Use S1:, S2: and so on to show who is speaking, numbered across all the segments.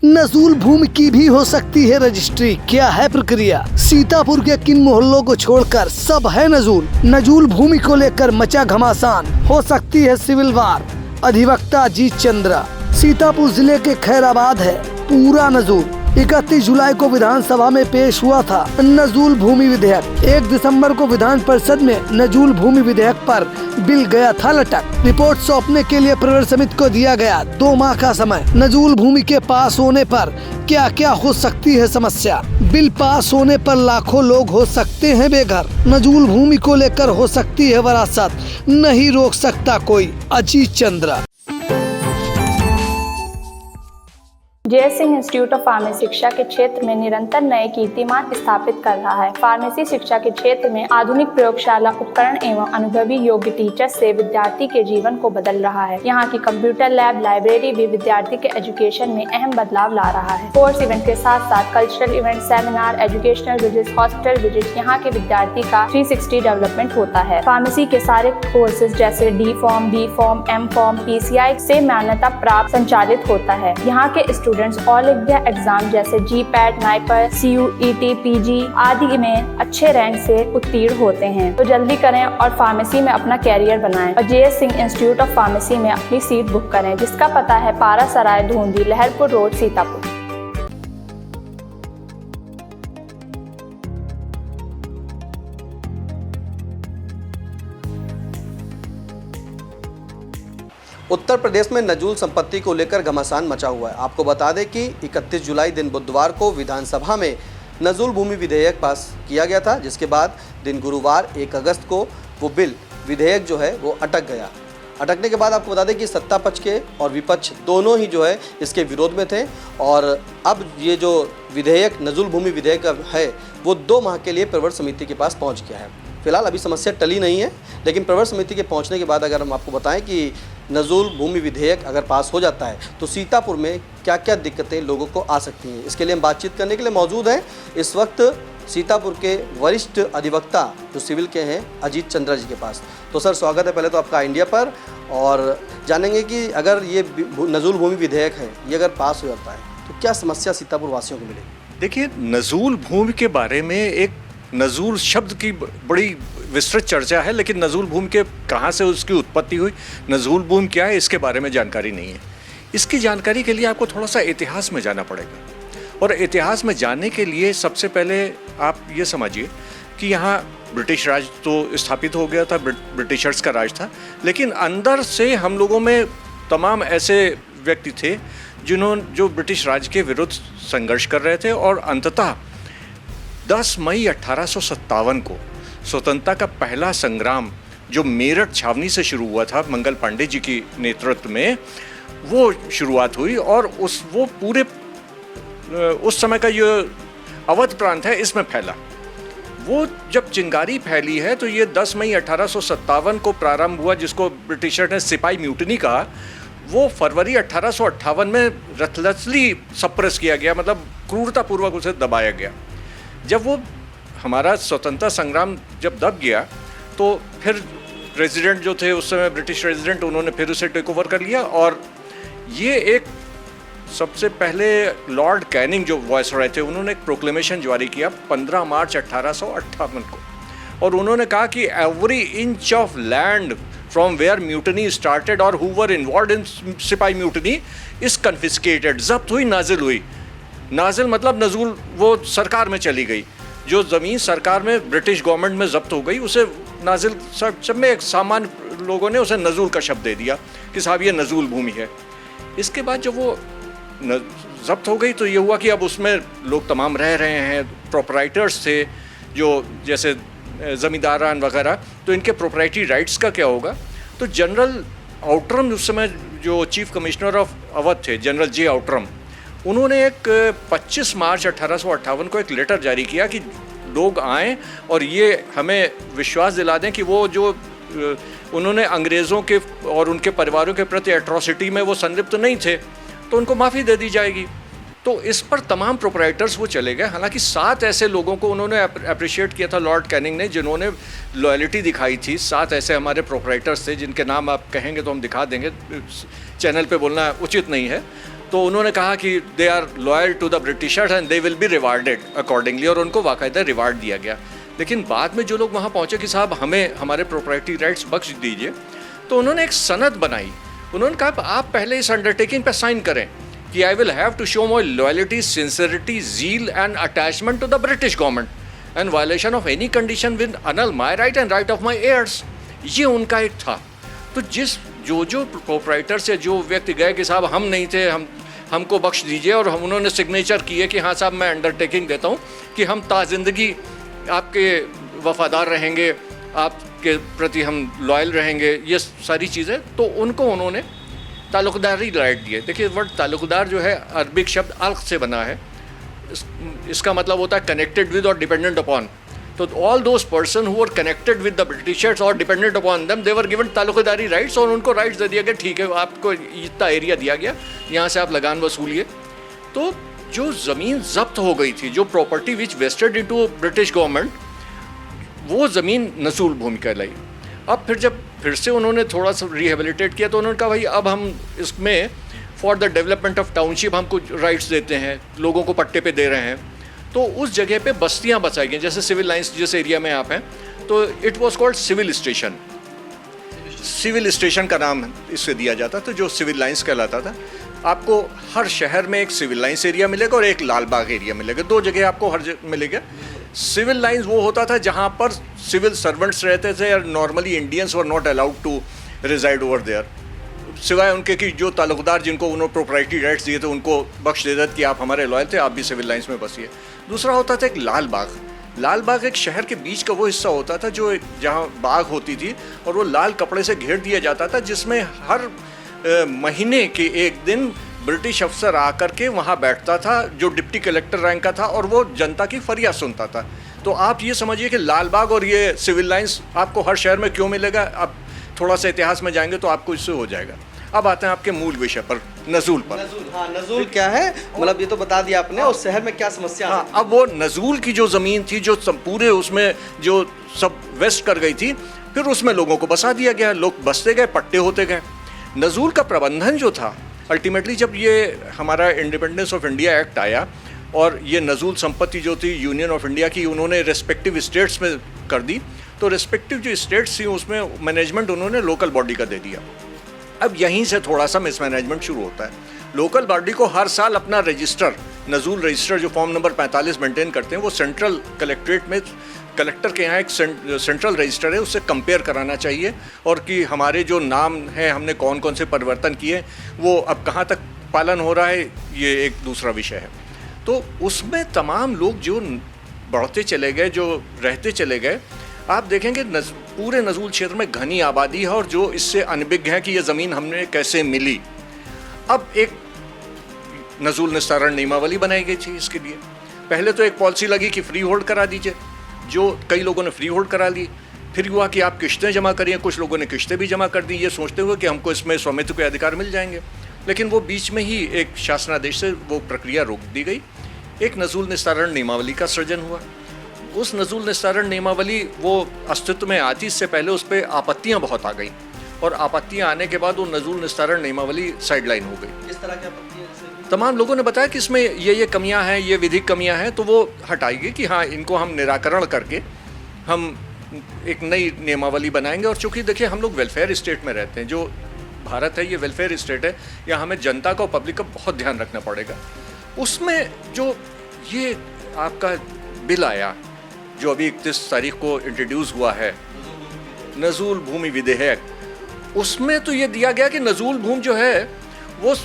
S1: नजूल भूमि की भी हो सकती है रजिस्ट्री, क्या है प्रक्रिया? सीतापुर के किन मोहल्लों को छोड़कर सब है नजूल? नजूल भूमि को लेकर मचा घमासान, हो सकती है सिविल वार। अधिवक्ता अजीत चंद्रा। सीतापुर जिले के खैराबाद है पूरा नजूल। 31 जुलाई को विधानसभा में पेश हुआ था नजूल भूमि विधेयक। 1 दिसंबर को विधान परिषद में नजूल भूमि विधेयक पर बिल गया था लटक। रिपोर्ट सौंपने के लिए प्रवर समिति को दिया गया 2 माह का समय। नजूल भूमि के पास होने पर क्या क्या हो सकती है समस्या? बिल पास होने पर लाखों लोग हो सकते हैं बेघर। नजूल भूमि को लेकर हो सकती है वरासत, नहीं रोक सकता कोई। Ajit Chandra.
S2: JS. Singh institute of pharmacy शिक्षा के क्षेत्र में निरंतर नए कीर्तिमान स्थापित कर रहा है। फार्मेसी शिक्षा के क्षेत्र में आधुनिक प्रयोगशाला उपकरण एवं अनुभवी योग्य टीचर से विद्यार्थी के जीवन को बदल रहा है। यहाँ की कंप्यूटर लैब, लाइब्रेरी भी विद्यार्थी के एजुकेशन में अहम बदलाव ला रहा है। कोर्स इवेंट के साथ साथ cultural event, seminar, educational visit, hospital visit, यहाँ के विद्यार्थी का 360 डेवलपमेंट होता है। फार्मेसी के सारे कोर्सेज जैसे D form, B form, M form, PCI से मान्यता प्राप्त संचालित होता है। यहाँ के स्टूडेंट्स ऑल इंडिया एग्जाम जैसे GPAT, नाइपर, CUET, PG आदि में अच्छे रैंक से उत्तीर्ण होते हैं। तो जल्दी करें और फार्मेसी में अपना कैरियर बनाएं और JS. Singh institute of pharmacy में अपनी सीट बुक करें, जिसका पता है पारासराय, धूंधी, लहरपुर रोड, सीतापुर।
S3: उत्तर प्रदेश में नजूल संपत्ति को लेकर घमासान मचा हुआ है। आपको बता दें कि 31 जुलाई दिन बुधवार को विधानसभा में नजूल भूमि विधेयक पास किया गया था, जिसके बाद दिन गुरुवार 1 अगस्त को वो बिल विधेयक जो है वो अटक गया। अटकने के बाद आपको बता दें कि सत्ता पक्ष के और विपक्ष दोनों ही जो है इसके विरोध में थे और अब ये जो विधेयक नजूल भूमि विधेयक है वो 2 माह के लिए प्रवर समिति के पास पहुँच गया है। फिलहाल अभी समस्या टली नहीं है, लेकिन प्रवर समिति के पहुंचने के बाद अगर हम आपको बताएं कि नजूल भूमि विधेयक अगर पास हो जाता है तो सीतापुर में क्या क्या दिक्कतें लोगों को आ सकती हैं, इसके लिए हम बातचीत करने के लिए मौजूद हैं इस वक्त सीतापुर के वरिष्ठ अधिवक्ता जो सिविल के हैं अजीत चंद्रा जी के पास। तो सर स्वागत है पहले तो आपका इंडिया पर, और जानेंगे कि अगर ये नजूल भूमि विधेयक है ये अगर पास हो जाता है तो क्या समस्या सीतापुर वासियों को मिलेगी?
S4: देखिए, नजूल भूमि के बारे में एक नजूल शब्द की बड़ी विस्तृत चर्चा है, लेकिन नजूल भूमि के कहाँ से उसकी उत्पत्ति हुई, नजूल भूमि क्या है, इसके बारे में जानकारी नहीं है। इसकी जानकारी के लिए आपको थोड़ा सा इतिहास में जाना पड़ेगा, और इतिहास में जाने के लिए सबसे पहले आप ये समझिए कि यहाँ ब्रिटिश राज तो स्थापित हो गया था, ब्रिटिशर्स का राज था, लेकिन अंदर से हम लोगों में तमाम ऐसे व्यक्ति थे जो ब्रिटिश राज के विरुद्ध संघर्ष कर रहे थे, और अंततः 10 मई 1857 को स्वतंत्रता का पहला संग्राम जो मेरठ छावनी से शुरू हुआ था मंगल पांडे जी की नेतृत्व में, वो शुरुआत हुई और वो पूरे उस समय का ये अवध प्रांत है इसमें फैला। वो जब चिंगारी फैली है तो ये 10 मई 1857 को प्रारंभ हुआ, जिसको ब्रिटिशर ने सिपाही म्यूटनी कहा। वो फरवरी 1858 में रथलसली सप्रेस किया गया, मतलब क्रूरतापूर्वक उसे दबाया गया। जब वो हमारा स्वतंत्रता संग्राम जब दब गया तो फिर रेजिडेंट जो थे उस समय ब्रिटिश रेजिडेंट, उन्होंने फिर उसे टेक ओवर कर लिया, और ये एक सबसे पहले लॉर्ड कैनिंग जो वायसरॉय थे, उन्होंने एक प्रोक्लेमेशन जारी किया 15 मार्च 1858 को, और उन्होंने कहा कि every inch of land from where mutiny started और who were involved in sipahi mutiny is confiscated. जब्त हुई, नाजिल हुई। नाजिल मतलब नजूल वो सरकार में चली गई, जो ज़मीन सरकार में ब्रिटिश गवर्नमेंट में जब्त हो गई उसे नाजिल, सब में एक सामान्य लोगों ने उसे नजूल का शब्द दे दिया कि साहब ये नजूल भूमि है। इसके बाद जब वो जब्त हो गई तो ये हुआ कि अब उसमें लोग तमाम रह रहे हैं, प्रोपराइटर्स थे जो जैसे ज़मींदारान वगैरह, तो इनके प्रोपराइटरी राइट्स का क्या होगा। तो जनरल आउटरम उस समय जो चीफ कमिश्नर ऑफ अवध थे, जनरल जे आउटरम, उन्होंने एक 25 मार्च 1858 को एक लेटर जारी किया कि लोग आएं और ये हमें विश्वास दिला दें कि वो जो उन्होंने अंग्रेज़ों के और उनके परिवारों के प्रति एट्रोसिटी में वो संलिप्त नहीं थे, तो उनको माफ़ी दे दी जाएगी। तो इस पर तमाम प्रोपराइटर्स वो चले गए। हालांकि 7 ऐसे लोगों को उन्होंने अप्रिशिएट किया था लॉर्ड कैनिंग ने, जिन्होंने लॉयल्टी दिखाई थी। 7 ऐसे हमारे प्रोपराइटर्स थे जिनके नाम आप कहेंगे तो हम दिखा देंगे, चैनल पे बोलना उचित नहीं है। तो उन्होंने कहा कि they are loyal to the Britishers and they will be rewarded accordingly, और उनको बाकायदा रिवार्ड दिया गया। लेकिन बाद में जो लोग वहाँ पहुँचे कि साहब हमें हमारे प्रोपर्टी राइट्स बख्श दीजिए, तो उन्होंने एक सनद बनाई। उन्होंने कहा आप पहले इस अंडरटेकिंग पर साइन करें कि I will have to show my loyalty, sincerity, zeal and attachment to the British government and violation of any condition with annul my right and right of my heirs. ये उनका एक था। तो जो proprietor से जो व्यक्ति गए कि साहब हम नहीं थे, हमको बख्श दीजिए, और हम उन्होंने सिग्नेचर किए कि हाँ साहब मैं अंडरटेकिंग देता हूँ कि हम ताज़िंदगी आपके वफादार रहेंगे, आपके प्रति हम लॉयल रहेंगे, ये सारी चीज़ें, तो उनको उन्होंने ताल्लुकदारी राइट दिए। देखिए वर्ड ताल्लुकदार जो है अरबिक शब्द अल्क से बना है, इसका मतलब होता है कनेक्टेड विद और डिपेंडेंट अपॉन। तो all those person who were connected with the Britishers और dependent upon them, they were given ताल्लुकदारी राइट्स, और उनको राइट्स दे दिया गया, ठीक है आपको इतना एरिया दिया गया, यहाँ से आप लगान वसूलिए। तो जो ज़मीन जब्त हो गई थी, जो property which vested into British government, वो ज़मीन नसूल भूमि कहलाई। अब फिर से उन्होंने थोड़ा सा रिहेबिलिटेट किया, तो उन्होंने कहा भाई अब हम इसमें for the development of township हम कुछ राइट्स देते हैं, लोगों को पट्टे पे दे रहे हैं। तो उस जगह पे बस्तियां बसाई गई, जैसे सिविल लाइंस जिस एरिया में आप हैं, तो it was called civil station. Civil station का नाम इससे दिया जाता, तो जो सिविल लाइंस कहलाता था। आपको हर शहर में एक सिविल लाइंस एरिया मिलेगा और एक लाल बाग एरिया मिलेगा, दो जगह आपको हर जगह मिलेगा। सिविल लाइंस वो होता था जहाँ पर सिविल सर्वेंट्स रहते थे, और normally Indians were not allowed to reside over there, सिवाय उनके कि जो ताल्लुकदार जिनको उन्होंने प्रोप्राइटरी राइट्स दिए थे उनको बख्श देते कि आप हमारे लॉयल थे, आप भी सिविल लाइंस में बसिए। दूसरा होता था एक लाल बाग। लाल बाग एक शहर के बीच का वो हिस्सा होता था जो जहाँ बाग होती थी, और वो लाल कपड़े से घेर दिया जाता था, जिसमें हर महीने के एक दिन ब्रिटिश अफसर आकर के वहाँ बैठता था, जो डिप्टी कलेक्टर रैंक का था, और वो जनता की फरियाद सुनता था। तो आप ये समझिए कि लाल बाग और ये सिविल लाइंस आपको हर शहर में क्यों मिलेगा, आप थोड़ा सा इतिहास में जाएंगे तो आपको इससे हो जाएगा। अब आते हैं आपके मूल विषय पर, नजूल पर।
S3: हाँ, नजूल क्या है, मतलब ये तो बता दिया आपने, और शहर में क्या समस्या है?
S4: अब वो नजूल की जो ज़मीन थी, जो पूरे उसमें जो सब वेस्ट कर गई थी, फिर उसमें लोगों को बसा दिया गया, लोग बसते गए, पट्टे होते गए। नजूल का प्रबंधन जो था, अल्टीमेटली जब ये हमारा इंडिपेंडेंस ऑफ इंडिया एक्ट आया और ये नजूल संपत्ति जो थी यूनियन ऑफ इंडिया की, उन्होंने रेस्पेक्टिव स्टेट्स में कर दी, तो रेस्पेक्टिव जो स्टेट्स थी उसमें मैनेजमेंट उन्होंने लोकल बॉडी का दे दिया। अब यहीं से थोड़ा सा मिसमैनेजमेंट शुरू होता है। लोकल बॉडी को हर साल अपना रजिस्टर, नजूल रजिस्टर जो फॉर्म नंबर 45 मेंटेन करते हैं, वो सेंट्रल कलेक्ट्रेट में कलेक्टर के यहाँ एक सेंट्रल रजिस्टर है, उससे कंपेयर कराना चाहिए, और कि हमारे जो नाम है, हमने कौन कौन से परिवर्तन किए, वो अब कहाँ तक पालन हो रहा है, ये एक दूसरा विषय है। तो उसमें तमाम लोग जो बढ़ते चले गए, जो रहते चले गए, आप देखेंगे पूरे नजूल क्षेत्र में घनी आबादी है, और जो इससे अनभिज्ञ है कि ये ज़मीन हमने कैसे मिली। अब एक नजूल निस्तारण नियमावली बनाई गई थी इसके लिए। पहले तो एक पॉलिसी लगी कि फ्री होल्ड करा दीजिए, जो कई लोगों ने फ्री होल्ड करा ली। फिर हुआ कि आप किश्तें जमा करिए, कुछ लोगों ने किश्तें भी जमा कर दी, ये सोचते हुए कि हमको इसमें स्वामित्व के अधिकार मिल जाएंगे। लेकिन वो बीच में ही एक शासनादेश से वो प्रक्रिया रोक दी गई। एक नजूल निस्तारण नियमावली का सृजन हुआ। उस नजूल निस्तारण नियमावली वो अस्तित्व में आती, इससे पहले उस पर आपत्तियाँ बहुत आ गई, और आपत्तियाँ आने के बाद वो नजूल निस्तारण नियमावली साइडलाइन हो गई।
S3: इस तरह की आपत्तियाँ
S4: तमाम लोगों ने बताया कि इसमें ये कमियां हैं, ये विधिक कमियां हैं, तो वो हटाई गई कि हाँ इनको हम निराकरण करके हम एक नई नियमावली बनाएंगे। और चूँकि देखिए हम लोग वेलफेयर स्टेट में रहते हैं, जो भारत है ये वेलफेयर स्टेट है, यहाँ हमें जनता का और पब्लिक का बहुत ध्यान रखना पड़ेगा। उसमें जो ये आपका बिल आया, जो अभी 31 तारीख को इंट्रोड्यूस हुआ है, नजूल भूमि विधेयक, उसमें तो ये दिया गया कि नजूल भूमि जो है वो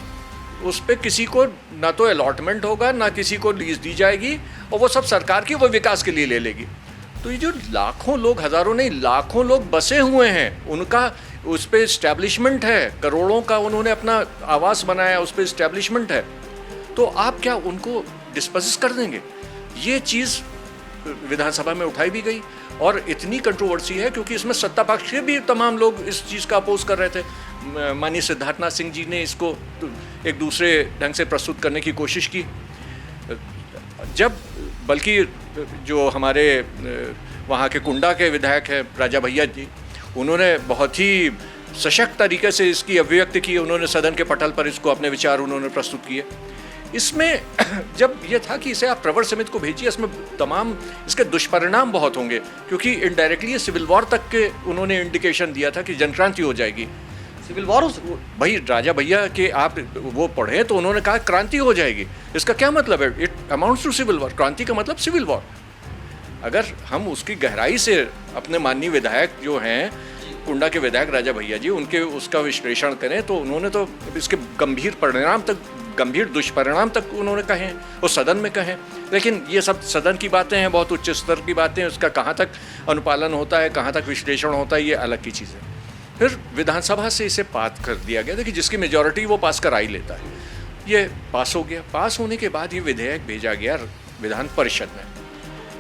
S4: उस पर किसी को ना तो अलॉटमेंट होगा, ना किसी को लीज दी जाएगी, और वो सब सरकार की वो विकास के लिए ले लेगी। तो ये जो लाखों लोग, हज़ारों नहीं लाखों लोग बसे हुए हैं, उनका उस पर इस्टेब्लिशमेंट है, करोड़ों का उन्होंने अपना आवास बनाया, उस पर इस्टेब्लिशमेंट है, तो आप क्या उनको डिस्पोज कर देंगे? ये चीज़ विधानसभा में उठाई भी गई, और इतनी कंट्रोवर्सी है क्योंकि इसमें सत्ता पक्ष के भी तमाम लोग इस चीज़ का अपोज कर रहे थे। माननीय सिद्धार्थनाथ सिंह जी ने इसको एक दूसरे ढंग से प्रस्तुत करने की कोशिश की, जब बल्कि जो हमारे वहाँ के कुंडा के विधायक हैं राजा भैया जी, उन्होंने बहुत ही सशक्त तरीके से इसकी अभिव्यक्ति की, उन्होंने सदन के पटल पर इसको अपने विचार उन्होंने प्रस्तुत किए। इसमें जब ये था कि इसे आप प्रवर समिति को भेजिए, इसमें तमाम इसके दुष्परिणाम बहुत होंगे, क्योंकि इनडायरेक्टली ये सिविल वॉर तक के उन्होंने इंडिकेशन दिया था कि जनक्रांति हो जाएगी।
S3: सिविल वॉर
S4: भाई राजा भैया के आप वो पढ़े तो उन्होंने कहा क्रांति हो जाएगी। इसका क्या मतलब है? It amounts to civil war. क्रांति का मतलब सिविल वॉर। अगर हम उसकी गहराई से अपने माननीय विधायक जो हैं, कुंडा के विधायक राजा भैया जी, उनके उसका विश्लेषण करें तो उन्होंने तो इसके गंभीर दुष्परिणाम तक उन्होंने कहे और सदन में कहे। लेकिन ये सब सदन की बातें हैं, बहुत उच्च स्तर की बातें, उसका कहाँ तक अनुपालन होता है, कहाँ तक विश्लेषण होता है, ये अलग की चीज़ है। फिर विधानसभा से इसे पास कर दिया गया था कि जिसकी मेजॉरिटी वो पास करा ही लेता है। ये पास हो गया। पास होने के बाद ये विधेयक भेजा गया विधान परिषद में।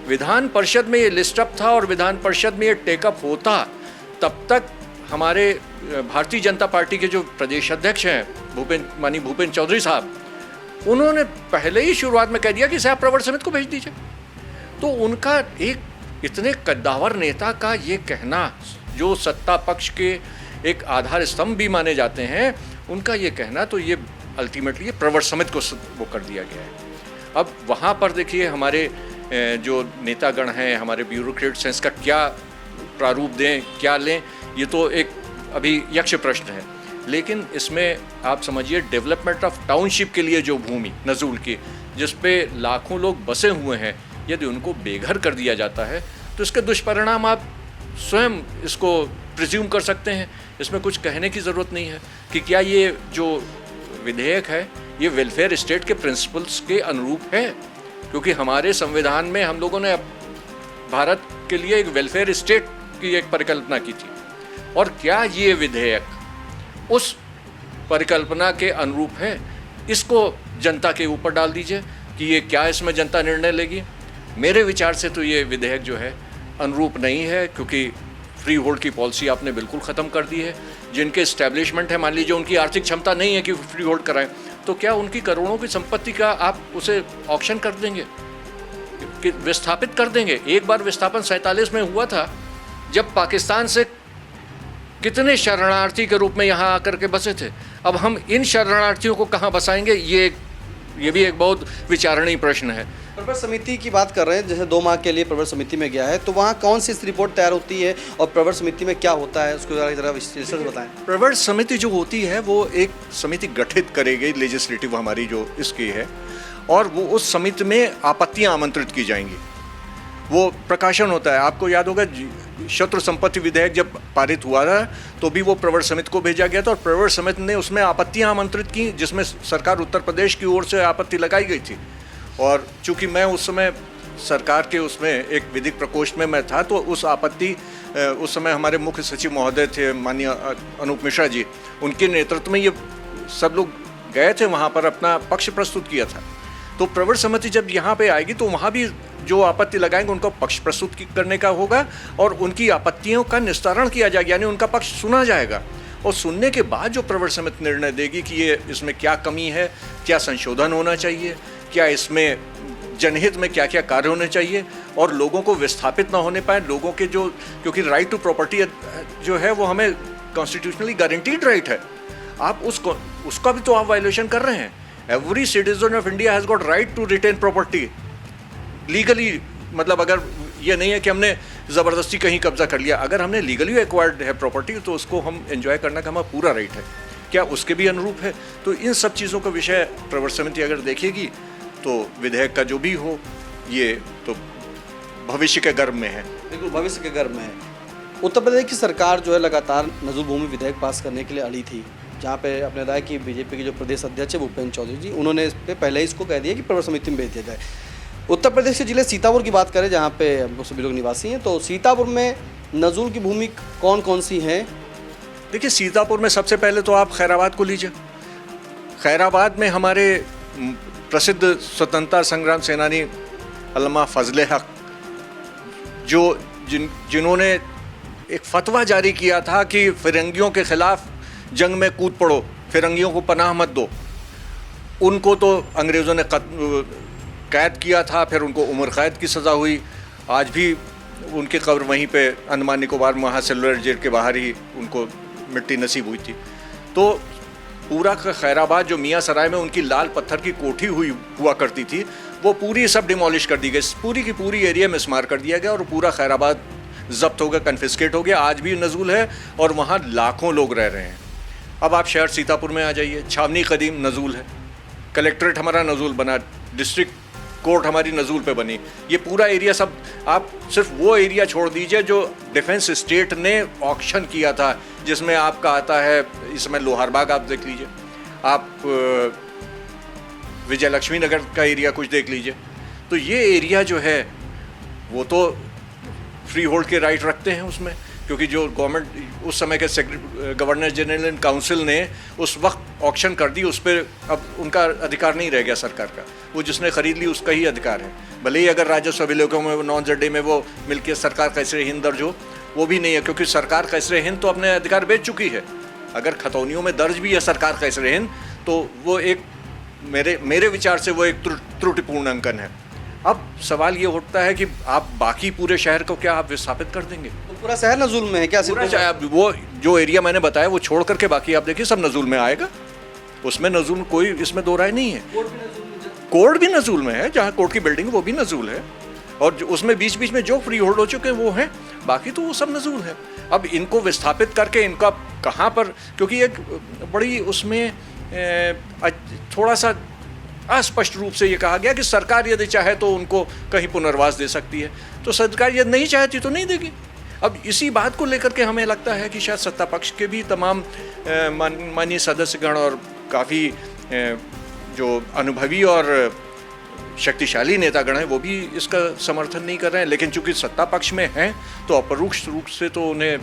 S4: विधान परिषद में ये लिस्ट अप था और विधान परिषद में ये टेकअप होता, तब तक हमारे भारतीय जनता पार्टी के जो प्रदेश अध्यक्ष हैं माननीय भूपेंद्र चौधरी साहब, उन्होंने पहले ही शुरुआत में कह दिया कि इसे आप प्रवर समिति को भेज दीजिए। तो उनका एक इतने कद्दावर नेता का ये कहना, जो सत्ता पक्ष के एक आधार स्तंभ भी माने जाते हैं, उनका ये कहना, तो ये अल्टीमेटली ये प्रवर समिति को वो कर दिया गया है। अब वहाँ पर देखिए हमारे जो नेतागण हैं, हमारे ब्यूरोक्रेट्स हैं, इसका क्या प्रारूप दें, क्या लें, ये तो एक अभी यक्ष प्रश्न है। लेकिन इसमें आप समझिए डेवलपमेंट ऑफ टाउनशिप के लिए जो भूमि नजूल की, जिस पे लाखों लोग बसे हुए हैं, यदि उनको बेघर कर दिया जाता है तो इसके दुष्परिणाम आप स्वयं इसको प्रिज्यूम कर सकते हैं। इसमें कुछ कहने की ज़रूरत नहीं है कि क्या ये जो विधेयक है ये वेलफेयर स्टेट के प्रिंसिपल्स के अनुरूप है, क्योंकि हमारे संविधान में हम लोगों ने भारत के लिए एक वेलफेयर स्टेट की एक परिकल्पना की थी। और क्या ये विधेयक उस परिकल्पना के अनुरूप है? इसको जनता के ऊपर डाल दीजिए कि ये क्या इसमें जनता निर्णय लेगी। मेरे विचार से तो ये विधेयक जो है अनुरूप नहीं है, क्योंकि फ्री होल्ड की पॉलिसी आपने बिल्कुल ख़त्म कर दी है। जिनके इस्टेब्लिशमेंट है, मान लीजिए उनकी आर्थिक क्षमता नहीं है कि फ्री होल्ड कराएं, तो क्या उनकी करोड़ों की संपत्ति का आप उसे ऑक्शन कर देंगे, कि विस्थापित कर देंगे? एक बार विस्थापन 47 में हुआ था, जब पाकिस्तान से कितने शरणार्थी के रूप में यहाँ आकर के बसे थे। अब हम इन शरणार्थियों को कहाँ बसाएंगे, ये भी एक बहुत विचारणीय प्रश्न है।
S3: प्रवर समिति की बात कर रहे हैं, जैसे 2 माह के लिए प्रवर समिति में गया है, तो वहाँ कौन सी रिपोर्ट तैयार होती है और प्रवर समिति में क्या होता है, उसको जरा विश्लेषण से बताएं।
S4: प्रवर समिति जो होती है वो एक समिति गठित करेगी, लेजिस्लेटिव हमारी जो इसकी है, और वो उस समिति में आपत्तियां आमंत्रित की जाएंगी। वो प्रकाशन होता है, आपको याद होगा शत्रु संपत्ति विधेयक जब पारित हुआ था तो भी वो प्रवर समिति को भेजा गया था, और प्रवर समिति ने उसमें आपत्तियां आमंत्रित की, जिसमें सरकार उत्तर प्रदेश की ओर से आपत्ति लगाई गई थी। और चूंकि मैं उस समय सरकार के उसमें एक विधिक प्रकोष्ठ में मैं था, तो उस आपत्ति उस समय हमारे मुख्य सचिव महोदय थे माननीय अनूप मिश्रा जी, उनके नेतृत्व में ये सब लोग गए थे, वहाँ पर अपना पक्ष प्रस्तुत किया था। तो प्रवर समिति जब यहाँ पे आएगी तो वहाँ भी जो आपत्ति लगाएंगे उनको पक्ष प्रस्तुत करने का होगा और उनकी आपत्तियों का निस्तारण किया जाएगा, यानी उनका पक्ष सुना जाएगा। और सुनने के बाद जो प्रवर समिति निर्णय देगी कि ये इसमें क्या कमी है, क्या संशोधन होना चाहिए, क्या इसमें जनहित में क्या क्या कार्य होने चाहिए, और लोगों को विस्थापित ना होने पाए, लोगों के जो, क्योंकि राइट टू प्रॉपर्टी जो है वो हमें कॉन्स्टिट्यूशनली गारंटीड राइट है, आप उसका भी तो आप वायलेशन कर रहे हैं। Every citizen of India has got right to retain property legally, मतलब अगर ये नहीं है कि हमने ज़बरदस्ती कहीं कब्जा कर लिया, अगर हमने लीगली एक्वायर्ड है प्रॉपर्टी तो उसको हम एंजॉय करने का हमारा पूरा राइट है, क्या उसके भी अनुरूप है। तो इन सब चीज़ों का विषय प्रवर समिति अगर देखेगी तो विधेयक का जो भी हो ये तो भविष्य के गर्भ में है।
S3: बिल्कुल भविष्य के गर्भ में है। उत्तर प्रदेश की सरकार जो है लगातार नजूल भूमि विधेयक पास करने के लिए अड़ी थी, जहाँ पे अपने राय की बीजेपी के जो प्रदेश अध्यक्ष है भूपेंद्र चौधरी जी, उन्होंने इस पर पहले ही इसको कह दिया कि प्रवर समिति में भेज दिया जाए। उत्तर प्रदेश के जिले सीतापुर की बात करें, जहाँ पे हम लोग सभी लोग निवासी हैं, तो सीतापुर में नजूल की भूमि कौन कौन सी हैं?
S4: देखिए सीतापुर में सबसे पहले तो आप खैराबाद को लीजिए। खैराबाद में हमारे प्रसिद्ध स्वतंत्रता संग्राम सेनानी अल्लामा फजले हक, जिन्होंने एक फतवा जारी किया था कि फिरंगियों के खिलाफ जंग में कूद पड़ो, फिरंगियों को पनाह मत दो, उनको तो अंग्रेज़ों ने कैद किया था, फिर उनको उम्र कैद की सज़ा हुई। आज भी उनकी कब्र वहीं पे अंडमान निकोबार महासेलुलर जेल के बाहर ही उनको मिट्टी नसीब हुई थी। तो पूरा खैराबाद जो मियाँ सराय में उनकी लाल पत्थर की कोठी हुआ करती थी, वो पूरी सब डिमोलिश कर दी गई, पूरी की पूरी एरिया मिसमार कर दिया गया और पूरा खैराबाद जब्त हो गया, कन्फिस्केट हो गया। आज भी नजूल है और वहाँ लाखों लोग रह रहे हैं। अब आप शहर सीतापुर में आ जाइए, छावनी कदीम नजूल है, कलेक्ट्रेट हमारा नजूल बना, डिस्ट्रिक्ट कोर्ट हमारी नजूल पे बनी। ये पूरा एरिया सब, आप सिर्फ वो एरिया छोड़ दीजिए जो डिफेंस स्टेट ने ऑक्शन किया था, जिसमें आपका आता है इसमें लोहारबाग, आप देख लीजिए, आप विजय लक्ष्मी नगर का एरिया कुछ देख लीजिए। तो ये एरिया जो है वो तो फ्री होल्ड के राइट रखते हैं उसमें, क्योंकि जो गवर्नमेंट उस समय के गवर्नर जनरल एंड काउंसिल ने उस वक्त ऑक्शन कर दी, उस पर अब उनका अधिकार नहीं रह गया सरकार का। वो जिसने खरीद ली उसका ही अधिकार है, भले ही अगर राजस्व अभिलेखों में नॉन जड्डे में वो मिल्कियत सरकार कैसरे हिंद दर्ज हो, वो भी नहीं है, क्योंकि सरकार कैसरे हिंद तो अपने अधिकार बेच चुकी है। अगर खतौनियों में दर्ज भी है सरकार कैसरे हिंद, तो वो एक मेरे विचार से वो एक त्रुटिपूर्ण अंकन है। अब सवाल ये उठता है कि आप बाकी पूरे शहर को क्या आप विस्थापित कर देंगे?
S3: तो पूरा शहर नजूल में है क्या?
S4: वो जो एरिया मैंने बताया वो छोड़ करके बाकी आप देखिए सब नजूल में आएगा, उसमें नजूल कोई इसमें दो राय नहीं है। कोर्ट भी नजूल में है, जहाँ कोर्ट की बिल्डिंग वो भी नजूल है, और उसमें बीच बीच में जो फ्री होल्ड हो चुके हैं वो हैं, बाकी तो वो सब नजूल है। अब इनको विस्थापित करके इनका कहाँ पर, क्योंकि एक बड़ी उसमें थोड़ा सा अस्पष्ट रूप से ये कहा गया कि सरकार यदि चाहे तो उनको कहीं पुनर्वास दे सकती है, तो सरकार यदि नहीं चाहती तो नहीं देगी। अब इसी बात को लेकर के हमें लगता है कि शायद सत्ता पक्ष के भी तमाम माननीय सदस्यगण और काफ़ी जो अनुभवी और शक्तिशाली नेतागण हैं वो भी इसका समर्थन नहीं कर रहे हैं, लेकिन चूंकि सत्ता पक्ष में हैं तो अपरोक्ष रूप से तो उन्हें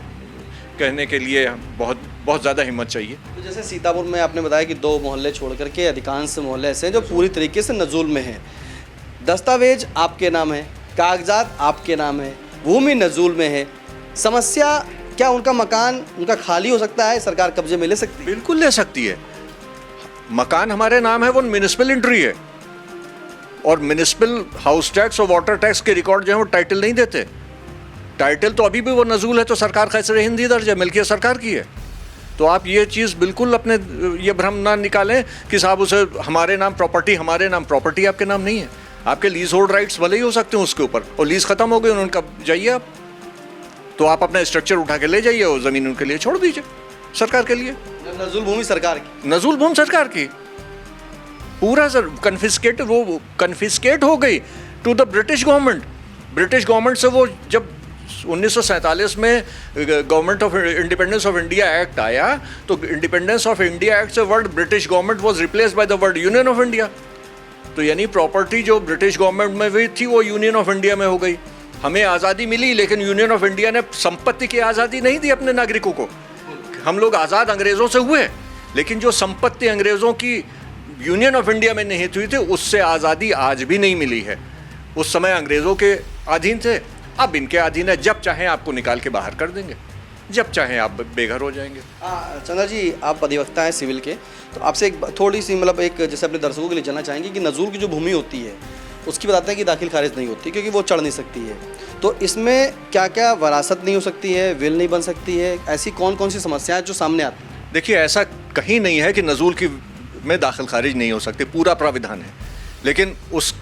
S4: कहने के लिए बहुत बहुत ज़्यादा हिम्मत चाहिए।
S3: तो जैसे सीतापुर में आपने बताया कि 2 मोहल्ले छोड़ करके अधिकांश मोहल्ले ऐसे हैं जो पूरी तरीके से नजूल में हैं, दस्तावेज आपके नाम है, कागजात आपके नाम है, भूमि नजूल में है, समस्या क्या उनका मकान उनका खाली हो सकता है, सरकार कब्जे में ले सकती है?
S4: बिल्कुल ले सकती है। मकान हमारे नाम है, वो म्युनिसिपल एंट्री है, और म्युनिसिपल हाउस टैक्स और वाटर टैक्स के रिकॉर्ड जो है वो टाइटल नहीं देते। टाइटल तो अभी भी वो नजूल है, तो सरकार कैसे हिंदी दर्ज है, मिल्कियत सरकार की है। तो आप ये चीज़ बिल्कुल अपने ये भ्रम ना निकालें कि साहब उसे हमारे नाम प्रॉपर्टी, हमारे नाम प्रॉपर्टी आपके नाम नहीं है। आपके लीज होल्ड राइट्स भले ही हो सकते हैं उसके ऊपर, और लीज खत्म हो गई उनका, जाइए आप, तो आप अपना स्ट्रक्चर उठा के ले जाइए और ज़मीन उनके लिए छोड़ दीजिए, सरकार के लिए।
S3: नजूल भूमि सरकार की,
S4: नजूल भूमि सरकार की, पूरा सर कन्फिस्केट, वो कन्फिस्केट हो गई to the British government. British government से वो जब 1947 में government of independence of India act आया, तो इंडिपेंडेंस ऑफ इंडिया एक्ट से word British government was replaced by the word Union of India. तो यानी प्रॉपर्टी जो ब्रिटिश गवर्नमेंट में हुई थी वो यूनियन ऑफ इंडिया में हो गई। हमें आज़ादी मिली, लेकिन यूनियन ऑफ इंडिया ने संपत्ति की आज़ादी नहीं दी अपने नागरिकों को। हम लोग आज़ाद अंग्रेज़ों से हुए, लेकिन जो संपत्ति अंग्रेज़ों की यूनियन ऑफ इंडिया में निहित हुई थी उससे आज़ादी आज भी नहीं मिली है। उस समय अंग्रेज़ों के अधीन थे, अब इनके अधीन है। जब चाहें आपको निकाल के बाहर कर देंगे, जब चाहें आप बेघर हो जाएंगे।
S3: चंद्र जी, आप अधिवक्ता हैं सिविल के, तो आपसे एक थोड़ी सी मतलब एक जैसे अपने दर्शकों के लिए जानना चाहेंगे कि नजूल की जो भूमि होती है उसकी बताते हैं कि दाखिल खारिज नहीं होती क्योंकि वो चढ़ नहीं सकती है, तो इसमें क्या क्या वरासत नहीं हो सकती है, विल नहीं बन सकती है, ऐसी कौन कौन सी समस्याएं जो सामने आती हैं?
S4: देखिए, ऐसा कहीं नहीं है कि नजूल की में दाखिल खारिज नहीं हो सकती, पूरा प्राविधान है। लेकिन उस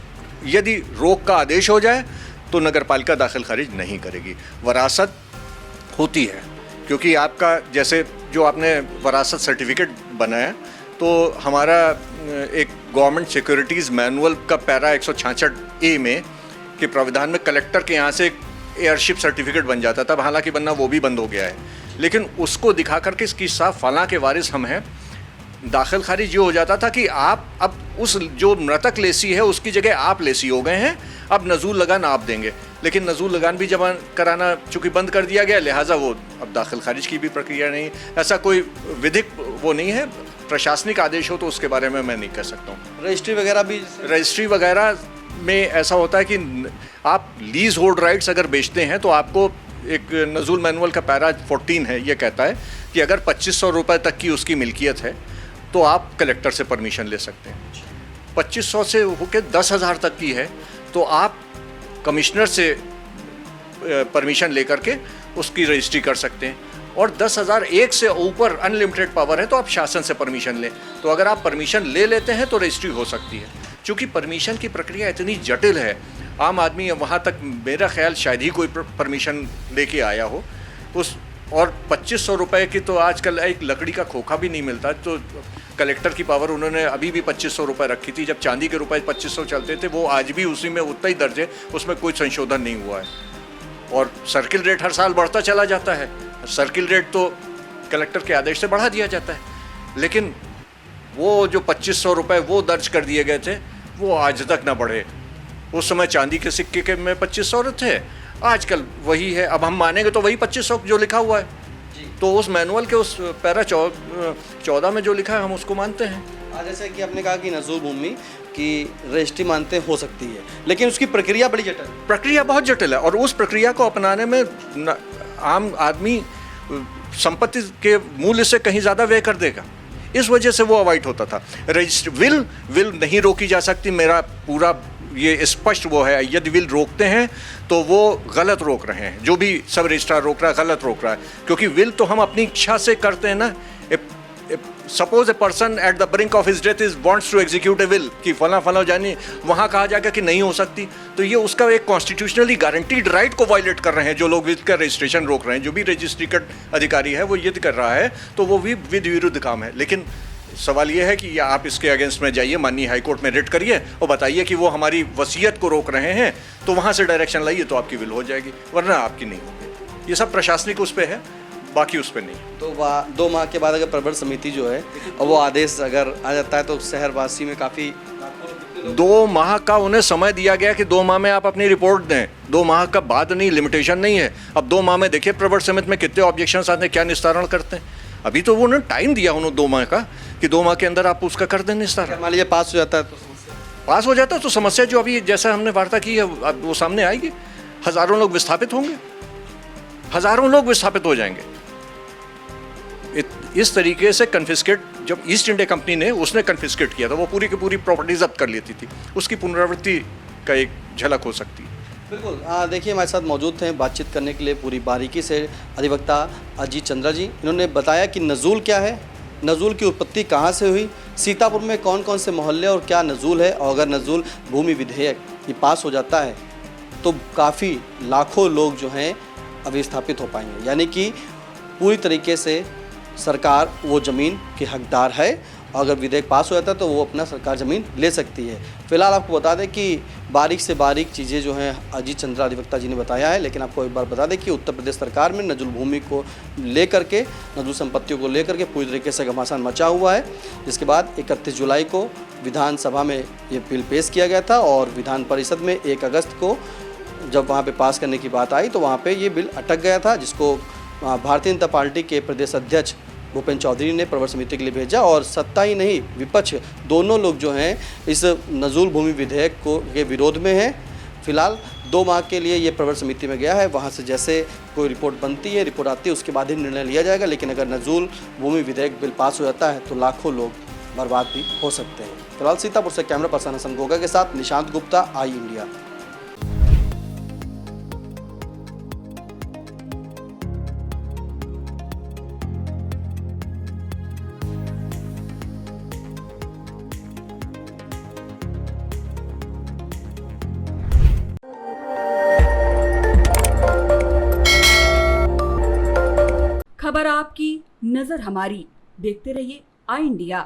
S4: यदि रोक का आदेश हो जाए तो नगर पालिका दाखिल खारिज नहीं करेगी। वरासत होती है, क्योंकि आपका जैसे जो आपने वरासत सर्टिफिकेट बनाया, तो हमारा एक गवर्नमेंट सिक्योरिटीज़ मैनुअल का पैरा 166A में के प्राविधान में कलेक्टर के यहाँ से एक एयरशिप सर्टिफिकेट बन जाता था, हालांकि बनना वो भी बंद हो गया है, लेकिन उसको दिखा करके इसकी साफ फलां के वारिस हम हैं, दाखिल खारिज ये हो जाता था कि आप अब उस जो मृतक लेसी है उसकी जगह आप लेसी हो गए हैं, अब नजूल लगान आप देंगे। लेकिन नजूल लगान भी जमा कराना चूँकि बंद कर दिया गया, लिहाजा वो अब दाखिल खारिज की भी प्रक्रिया नहीं, ऐसा कोई विधिक वो नहीं है। प्रशासनिक आदेश हो तो उसके बारे में मैं नहीं कह सकता हूँ।
S3: रजिस्ट्री वगैरह भी,
S4: रजिस्ट्री वगैरह में ऐसा होता है कि आप लीज होल्ड राइट्स अगर बेचते हैं तो आपको एक नजूल मैनुअल का पैरा 14 है, ये कहता है कि अगर 2500 रुपये तक की उसकी मिल्कियत है तो आप कलेक्टर से परमिशन ले सकते हैं। 2500 से होकर 10,000 तक की है तो आप कमिश्नर से परमिशन लेकर के उसकी रजिस्ट्री कर सकते हैं। और 10,001 से ऊपर अनलिमिटेड पावर है तो आप शासन से परमिशन लें। तो अगर आप परमिशन ले लेते हैं तो रजिस्ट्री हो सकती है। चूँकि परमिशन की प्रक्रिया इतनी जटिल है, आम आदमी वहाँ तक मेरा ख्याल शायद ही कोई परमिशन लेके आया हो उस, और 2500 रुपये की तो आजकल एक लकड़ी का खोखा भी नहीं मिलता। तो कलेक्टर की पावर उन्होंने अभी भी 2500 रुपये रखी थी। जब चांदी के रुपए 2500 चलते थे, वो आज भी उसी में उतना ही दर्ज है, उसमें कोई संशोधन नहीं हुआ है। और सर्किल रेट हर साल बढ़ता चला जाता है। सर्किल रेट तो कलेक्टर के आदेश से बढ़ा दिया जाता है, लेकिन वो जो 2500 रुपये वो दर्ज कर दिए गए थे वो आज तक ना बढ़े। उस समय चांदी के सिक्के के में 2500 थे, आजकल वही है। अब हम मानेंगे तो वही 2500 जो लिखा हुआ है, तो उस मैनुअल के उस पैरा 14 में जो लिखा है हम उसको मानते हैं।
S3: जैसे कि आपने कहा कि नजूल भूमि की रजिस्ट्री मानते हो सकती है, लेकिन उसकी प्रक्रिया बड़ी जटिल है।
S4: प्रक्रिया बहुत जटिल है, और उस प्रक्रिया को अपनाने में आम आदमी संपत्ति के मूल्य से कहीं ज़्यादा व्यय कर देगा। इस वजह से वो अवॉइड होता था। रजिस्ट्री विल नहीं रोकी जा सकती, मेरा पूरा ये स्पष्ट वो है। यदि विल रोकते हैं तो वो गलत रोक रहे हैं, जो भी सब रजिस्ट्रार रोक रहा है गलत रोक रहा है, क्योंकि विल तो हम अपनी इच्छा से करते हैं ना। Suppose a person at the brink of his death is wants to execute a will कि फला फला जानी, वहाँ कहा जाएगा कि नहीं हो सकती, तो ये उसका एक कॉन्स्टिट्यूशनली गारंटीड राइट को वायलेट कर रहे हैं जो लोग विल का रजिस्ट्रेशन रोक रहे हैं। जो भी रजिस्ट्री का अधिकारी है वो ये कर रहा है, तो वो भी विधि विरुद्ध काम है। लेकिन सवाल ये है कि आप इसके अगेंस्ट में जाइए, माननीय हाईकोर्ट में रिट करिए और बताइए कि वो हमारी वसीयत को रोक रहे हैं, तो वहाँ से डायरेक्शन लाइए, तो आपकी विल हो जाएगी, वरना आपकी नहीं होगी। ये सब प्रशासनिक उस पर है, बाकी उस पर नहीं।
S3: तो 2 माह के बाद अगर प्रवर समिति जो है और वो आदेश अगर आ जाता है तो शहरवासी में काफ़ी
S4: 2 माह का उन्हें समय दिया गया कि 2 माह में आप अपनी रिपोर्ट दें। 2 माह का बाद नहीं, लिमिटेशन नहीं है। अब 2 माह में देखिए प्रवर समिति में कितने ऑब्जेक्शन आते हैं, क्या निस्तारण करते हैं। अभी तो उन्होंने टाइम दिया उन्होंने 2 माह का कि 2 माह के अंदर आप उसका कर दें निस्तारण।
S3: मान लीजिए पास हो जाता है तो
S4: पास हो जाता है तो समस्या जो अभी जैसा हमने वार्ता की है अब वो सामने आएगी। हज़ारों लोग विस्थापित होंगे, हज़ारों लोग विस्थापित हो जाएंगे। इस तरीके से कन्फिस्केट, जब ईस्ट इंडिया कंपनी ने उसने कन्फिस्केट किया था, वो पूरी की पूरी प्रॉपर्टी जब्त कर लेती थी, उसकी पुनरावृत्ति का एक झलक हो सकती है।
S3: बिल्कुल। देखिए हमारे साथ मौजूद थे बातचीत करने के लिए पूरी बारीकी से अधिवक्ता अजीत चंद्रा जी। इन्होंने बताया कि नजूल क्या है, नजूल की उत्पत्ति कहाँ से हुई, सीतापुर में कौन कौन से मोहल्ले और क्या नजूल है, और अगर नजूल भूमि विधेयक ये पास हो जाता है तो काफ़ी लाखों लोग जो हैं अभी स्थापित हो पाएंगे। यानी कि पूरी तरीके से सरकार वो ज़मीन के हकदार है, और अगर विधेयक पास हो जाता है तो वो अपना सरकार ज़मीन ले सकती है। फिलहाल आपको बता दें कि बारीक से बारीक चीज़ें जो हैं अजीत चंद्रा अधिवक्ता जी ने बताया है, लेकिन आपको एक बार बता दें कि उत्तर प्रदेश सरकार में नजूल भूमि को लेकर के, नजूल संपत्तियों को लेकर के पूरी तरीके से घमासान मचा हुआ है। जिसके बाद 31 जुलाई को विधानसभा में ये बिल पेश किया गया था, और विधान परिषद में 1 अगस्त को जब वहाँ पर पास करने की बात आई तो वहाँ पर ये बिल अटक गया था, जिसको भारतीय जनता पार्टी के प्रदेश अध्यक्ष भूपेंद्र चौधरी ने प्रवर समिति के लिए भेजा, और सत्ता ही नहीं विपक्ष दोनों लोग जो हैं इस नजूल भूमि विधेयक को के विरोध में हैं। फिलहाल 2 माह के लिए ये प्रवर समिति में गया है, वहाँ से जैसे कोई रिपोर्ट बनती है, रिपोर्ट आती है, उसके बाद ही निर्णय लिया जाएगा। लेकिन अगर नजूल भूमि विधेयक बिल पास हो जाता है तो लाखों लोग बर्बाद भी हो सकते हैं। फिलहाल सीतापुर से कैमरा पर्सन हसन गोगा के साथ निशांत गुप्ता, आई इंडिया।
S5: खबर आपकी, नजर हमारी। देखते रहिए आई इंडिया।